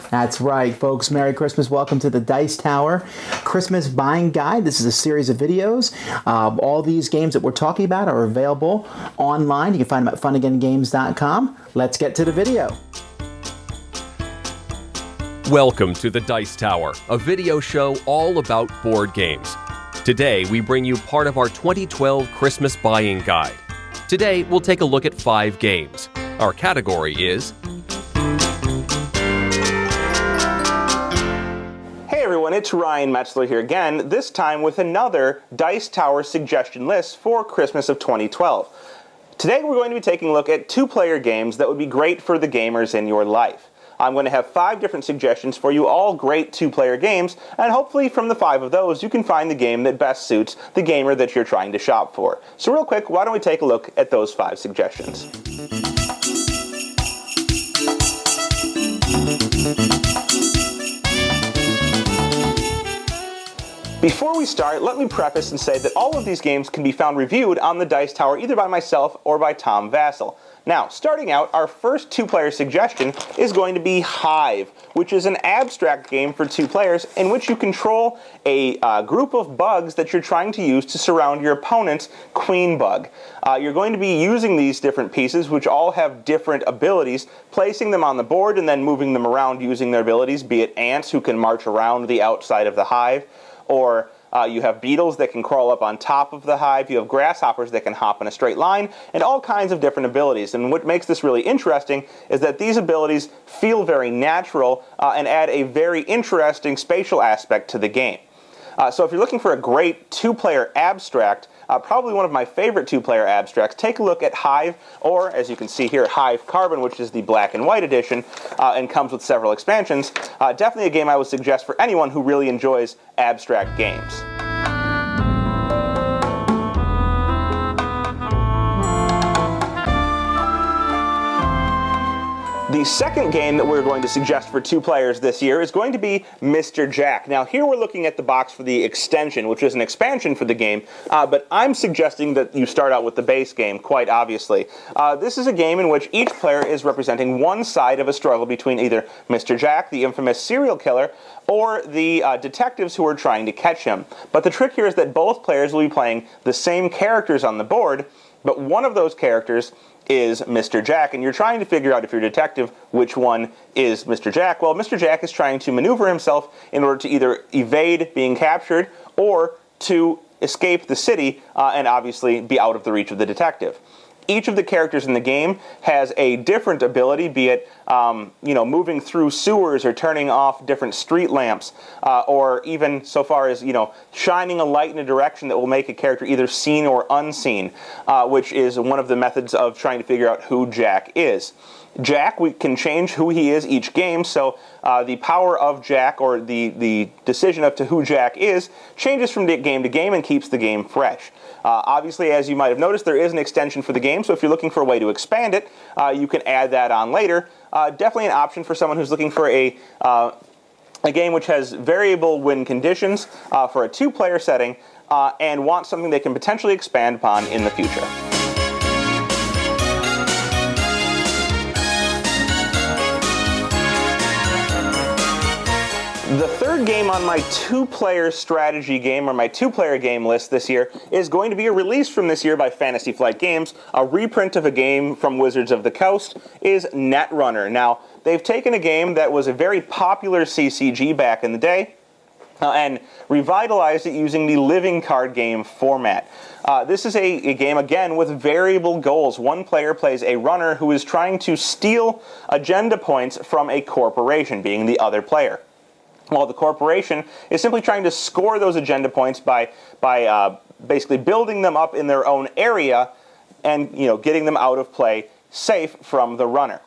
That's right, folks. Merry Christmas. Welcome to the Dice Tower Christmas Buying Guide. This is a series of videos. All these games that we're talking about are available online. You can find them at funagaingames.com. Let's get to the video. Welcome to the Dice Tower, a video show all about board games. Today, we bring you part of our 2012 Christmas Buying Guide. Today, we'll take a look at 5 games. Our category is... Hey everyone, it's Ryan Metzler here again, this time with another Dice Tower suggestion list for Christmas of 2012. Today we're going to be taking a look at 2-player games that would be great for the gamers in your life. I'm going to have 5 different suggestions for you, all great 2-player games, and hopefully from the 5 of those you can find the game that best suits the gamer that you're trying to shop for. So real quick, why don't we take a look at those 5 suggestions. Before we start, let me preface and say that all of these games can be found reviewed on the Dice Tower either by myself or by Tom Vassell. Now, starting out, our first 2-player suggestion is going to be Hive, which is an abstract game for 2 players in which you control a group of bugs that you're trying to use to surround your opponent's queen bug. You're going to be using these different pieces, which all have different abilities, placing them on the board and then moving them around using their abilities, be it ants who can march around the outside of the hive, or you have beetles that can crawl up on top of the hive, you have grasshoppers that can hop in a straight line, and all kinds of different abilities. And what makes this really interesting is that these abilities feel very natural and add a very interesting spatial aspect to the game. So if you're looking for a great 2-player abstract, probably one of my favorite 2-player abstracts, take a look at Hive, or as you can see here, Hive Carbon, which is the black and white edition, and comes with several expansions. Definitely a game I would suggest for anyone who really enjoys abstract games. The second game that we're going to suggest for 2 players this year is going to be Mr. Jack. Now here we're looking at the box for the extension, which is an expansion for the game, but I'm suggesting that you start out with the base game, quite obviously. This is a game in which each player is representing one side of a struggle between either Mr. Jack, the infamous serial killer, or the detectives who are trying to catch him. But the trick here is that both players will be playing the same characters on the board, but one of those characters is Mr. Jack, and you're trying to figure out, if you're a detective, which one is Mr. Jack. Well, Mr. Jack is trying to maneuver himself in order to either evade being captured or to escape the city and obviously be out of the reach of the detective. Each of the characters in the game has a different ability, be it moving through sewers or turning off different street lamps, or even so far as shining a light in a direction that will make a character either seen or unseen, which is one of the methods of trying to figure out who Jack is. Jack, we can change who he is each game, so the power of Jack, or the decision up to who Jack is, changes from game to game and keeps the game fresh. Obviously, as you might have noticed, there is an extension for the game, so if you're looking for a way to expand it, you can add that on later. Definitely an option for someone who's looking for a game which has variable win conditions for a 2-player setting and wants something they can potentially expand upon in the future. The third game on my 2-player strategy game, or my 2-player game list this year, is going to be a release from this year by Fantasy Flight Games. A reprint of a game from Wizards of the Coast is Netrunner. Now, they've taken a game that was a very popular CCG back in the day and revitalized it using the living card game format. This is a game, again, with variable goals. One player plays a runner who is trying to steal agenda points from a corporation, being the other player, while the corporation is simply trying to score those agenda points by basically building them up in their own area and getting them out of play safe from the runner.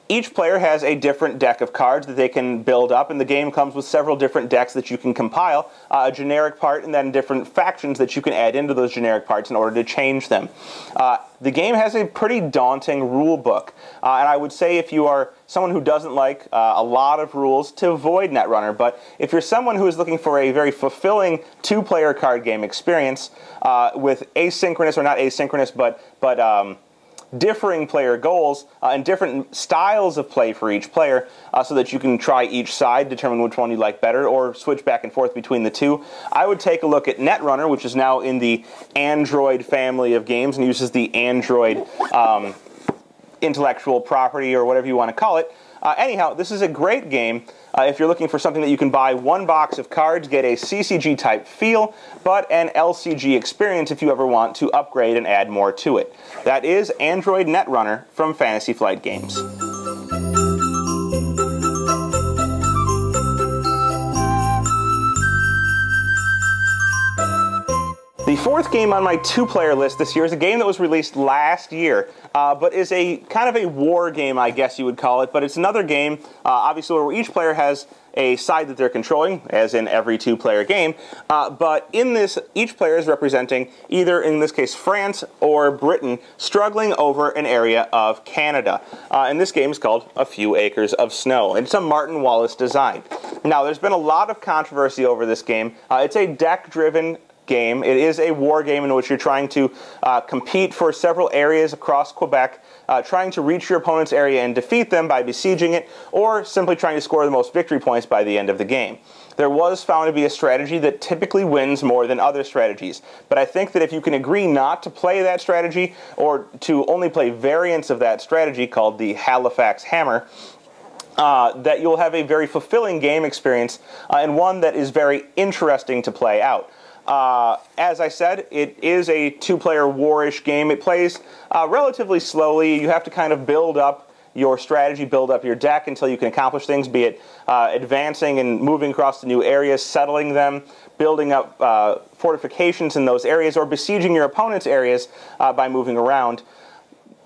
Each player has a different deck of cards that they can build up, and the game comes with several different decks that you can compile, a generic part, and then different factions that you can add into those generic parts in order to change them. The game has a pretty daunting rule book, and I would say if you are someone who doesn't like a lot of rules, to avoid Netrunner. But if you're someone who is looking for a very fulfilling 2-player card game experience with asynchronous, or not asynchronous, but differing player goals and different styles of play for each player so that you can try each side, determine which one you like better, or switch back and forth between the two. I would take a look at Netrunner, which is now in the Android family of games and uses the Android intellectual property or whatever you want to call it. Anyhow, this is a great game if you're looking for something that you can buy one box of cards, get a CCG type feel, but an LCG experience if you ever want to upgrade and add more to it. That is Android Netrunner from Fantasy Flight Games. The fourth game on my two-player list this year is a game that was released last year, but is a kind of a war game, I guess you would call it. But it's another game, obviously, where each player has a side that they're controlling, as in every two-player game. But in this, each player is representing either, in this case, France or Britain, struggling over an area of Canada. And this game is called A Few Acres of Snow. It's a Martin Wallace design. Now, there's been a lot of controversy over this game. It's a deck-driven game. It is a war game in which you're trying to compete for several areas across Quebec, trying to reach your opponent's area and defeat them by besieging it, or simply trying to score the most victory points by the end of the game. There was found to be a strategy that typically wins more than other strategies, but I think that if you can agree not to play that strategy, or to only play variants of that strategy called the Halifax Hammer, that you'll have a very fulfilling game experience, and one that is very interesting to play out. As I said, it is a two-player war-ish game. It plays relatively slowly. You have to kind of build up your strategy, build up your deck until you can accomplish things, be it advancing and moving across to new areas, settling them, building up fortifications in those areas, or besieging your opponent's areas by moving around.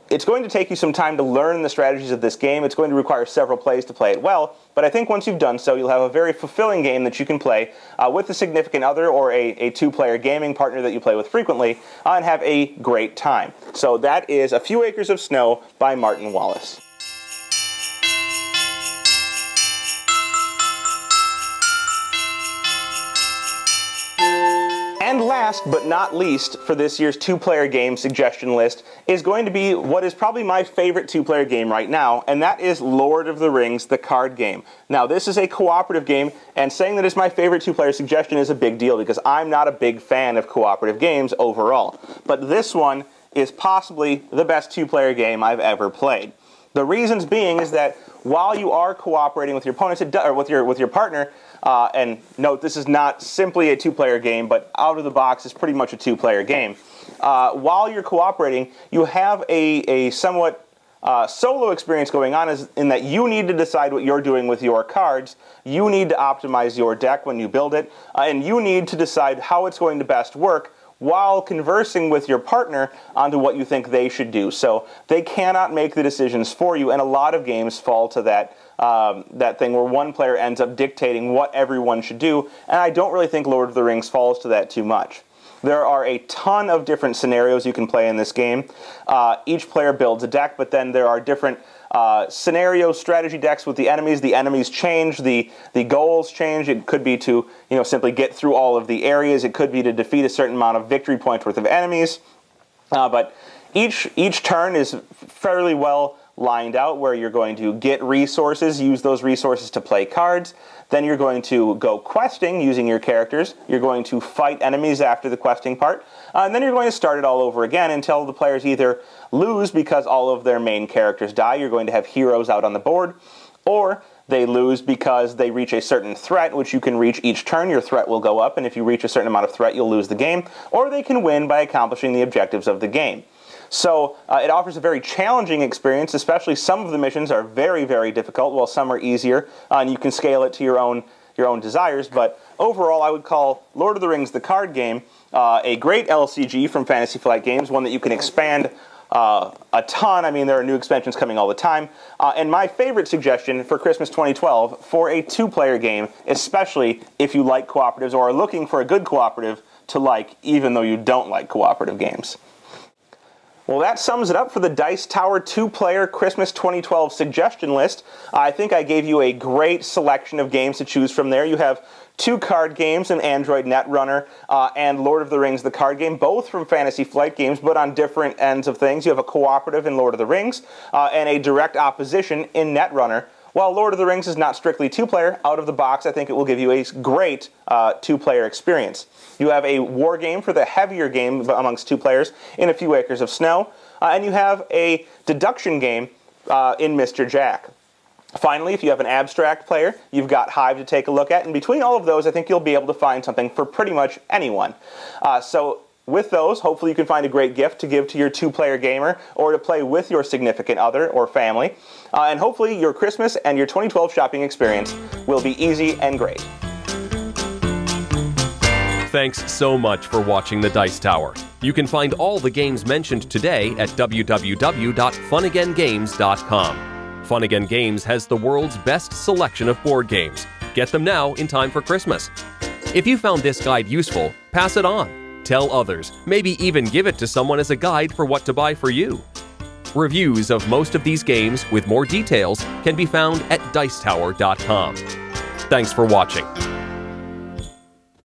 It's going to take you some time to learn the strategies of this game. It's going to require several plays to play it well, but I think once you've done so, you'll have a very fulfilling game that you can play with a significant other or a two-player gaming partner that you play with frequently and have a great time. So that is A Few Acres of Snow by Martin Wallace. And last but not least for this year's two-player game suggestion list is going to be what is probably my favorite two-player game right now, and that is Lord of the Rings, the card game. Now, this is a cooperative game, and saying that it's my favorite two-player suggestion is a big deal because I'm not a big fan of cooperative games overall. But this one is possibly the best two-player game I've ever played. The reasons being is that while you are cooperating with your opponents, or with your partner, and note this is not simply a two-player game, but out of the box is pretty much a two-player game. While you're cooperating, you have a somewhat solo experience going on, in that you need to decide what you're doing with your cards. You need to optimize your deck when you build it, and you need to decide how it's going to best work while conversing with your partner onto what you think they should do. So they cannot make the decisions for you, and a lot of games fall to that thing where one player ends up dictating what everyone should do, and I don't really think Lord of the Rings falls to that too much. There are a ton of different scenarios you can play in this game. Each player builds a deck, but then there are different scenario strategy decks with the enemies. The enemies change, the goals change. It could be to simply get through all of the areas. It could be to defeat a certain amount of victory points worth of enemies. But each turn is fairly well lined out, where you're going to get resources, use those resources to play cards. Then you're going to go questing using your characters. You're going to fight enemies after the questing part. And then you're going to start it all over again until the players either lose because all of their main characters die. You're going to have heroes out on the board. Or they lose because they reach a certain threat, which you can reach each turn. Your threat will go up, and if you reach a certain amount of threat, you'll lose the game. Or they can win by accomplishing the objectives of the game. So it offers a very challenging experience, especially some of the missions are very, very difficult, while some are easier, and you can scale it to your own desires. But overall, I would call Lord of the Rings, the card game, a great LCG from Fantasy Flight Games, one that you can expand a ton. I mean, there are new expansions coming all the time. And my favorite suggestion for Christmas 2012 for a two-player game, especially if you like cooperatives or are looking for a good cooperative to like, even though you don't like cooperative games. Well, that sums it up for the Dice Tower 2-player Christmas 2012 suggestion list. I think I gave you a great selection of games to choose from there. You have 2 card games, an Android Netrunner, and Lord of the Rings, the card game, both from Fantasy Flight Games, but on different ends of things. You have a cooperative in Lord of the Rings, and a direct opposition in Netrunner. While Lord of the Rings is not strictly 2-player, out of the box I think it will give you a great 2-player experience. You have a war game for the heavier game amongst 2 players in A Few Acres of Snow, and you have a deduction game in Mr. Jack. Finally, if you have an abstract player, you've got Hive to take a look at, and between all of those I think you'll be able to find something for pretty much anyone. So with those, hopefully you can find a great gift to give to your 2-player gamer or to play with your significant other or family. And hopefully your Christmas and your 2012 shopping experience will be easy and great. Thanks so much for watching the Dice Tower. You can find all the games mentioned today at www.funagaingames.com. Fun Again Games has the world's best selection of board games. Get them now in time for Christmas. If you found this guide useful, pass it on. Tell others, maybe even give it to someone as a guide for what to buy for you. Reviews of most of these games with more details can be found at Dicetower.com. Thanks for watching.